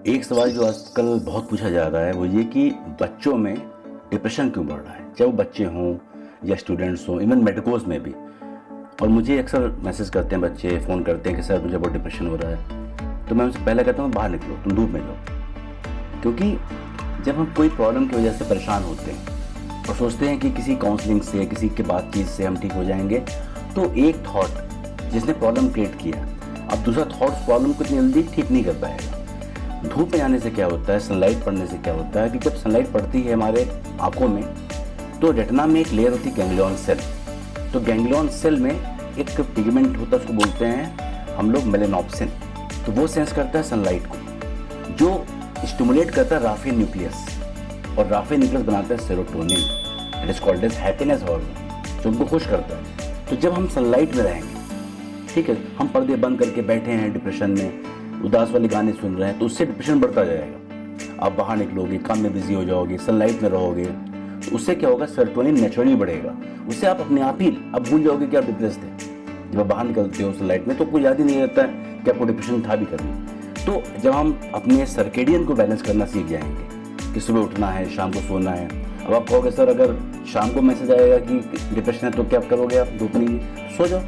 एक सवाल जो आजकल बहुत पूछा जा रहा है वो ये कि बच्चों में डिप्रेशन क्यों बढ़ रहा है, चाहे वो बच्चे हों या स्टूडेंट्स हों, इवन मेडिकोज में भी। और मुझे अक्सर मैसेज करते हैं बच्चे, फ़ोन करते हैं कि सर मुझे बहुत डिप्रेशन हो रहा है। तो मैं उनसे पहले कहता हूँ बाहर निकलो, तुम धूप में जाओ। क्योंकि जब हम कोई प्रॉब्लम की वजह से परेशान होते हैं और सोचते हैं कि किसी काउंसलिंग से, किसी के बातचीत से हम ठीक हो जाएंगे, तो एक थॉट जिसने प्रॉब्लम क्रिएट किया, अब दूसरा थॉट प्रॉब्लम को इतनी जल्दी ठीक नहीं कर पाएगा। धूप में जाने से क्या होता है, सनलाइट पड़ने से क्या होता है कि जब सनलाइट पड़ती है हमारे आंखों में तो रेटिना में एक लेयर होती है गैंग्लियन सेल। तो गैंग्लियन सेल में एक पिगमेंट होता है, उसको बोलते हैं हम लोग मेलेनोप्सिन। तो वो सेंस करता है सनलाइट को, जो स्टिमुलेट करता है राफिन न्यूक्लियस, और राफिन न्यूक्लियस बनाता है serotonin, it is called as happiness hormone, जो उनको खुश करता है। तो जब हम सनलाइट में रहेंगे, ठीक है, हम पर्दे बंद करके बैठे हैं डिप्रेशन में, उदास वाले गाने सुन रहे हैं, तो उससे डिप्रेशन बढ़ता जाएगा। आप बाहर निकलोगे, काम में बिजी हो जाओगे, सनलाइट में रहोगे, तो उससे क्या होगा, सेरोटोनिन नेचुरली बढ़ेगा। उससे आप अपने आप ही अब भूल जाओगे कि आप डिप्रेस थे। जब आप बाहर निकलते हो सनलाइट में तो कोई याद ही नहीं रहता है कि आपको डिप्रेशन था भी कभी। तो जब हम अपने सर्केडियन को बैलेंस करना सीख जाएंगे कि सुबह उठना है, शाम को सोना है। अब आप कहोगे सर अगर शाम को मैसेज आएगा कि डिप्रेशन है तो क्या करोगे आप, धूप नहीं, सो जाओ,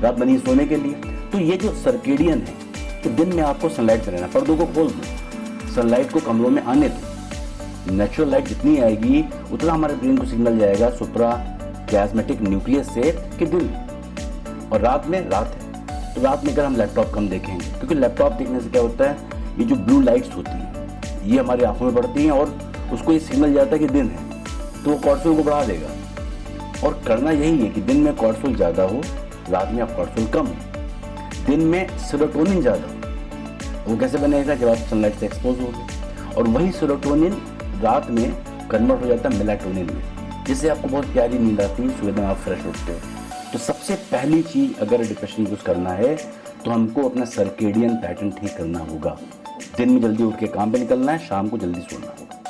रात बनी सोने के लिए। तो ये जो सर्केडियन है, तो दिन में आपको सनलाइट में रहना, पर्दों को खोल दो, सनलाइट को कमरों में आने दो। नेचुरल लाइट जितनी आएगी उतना हमारे ब्रेन को सिग्नल जाएगा सुप्रा क्लाज्मेटिक न्यूक्लियस से कि दिन, और रात में रात है। तो रात में अगर हम लैपटॉप कम देखेंगे, क्योंकि लैपटॉप देखने से क्या होता है, ये जो ब्लू लाइट्स होती हैं ये हमारी आंखों में पड़ती हैं और उसको ये सिग्नल जाता है कि दिन है, तो वो कॉर्टिसोल को बढ़ा देगा। और करना यही है कि दिन में कॉर्टिसोल ज़्यादा हो, रात में आप कॉर्टिसोल कम हो। दिन में सेरोटोनिन ज़्यादा हो, वो कैसे बनेगा, जब आप सनलाइट से एक्सपोज होगे, और वही सेरोटोनिन रात में कन्वर्ट हो जाता है मेलाटोनिन में, जिससे आपको बहुत प्यारी नींद आती है, सुबह में आप फ्रेश उठते हो। तो सबसे पहली चीज़ अगर डिप्रेशन यूज़ करना है तो हमको अपना सर्केडियन पैटर्न ठीक करना होगा। दिन में जल्दी उठ के काम पे निकलना है, शाम को जल्दी सोना होगा।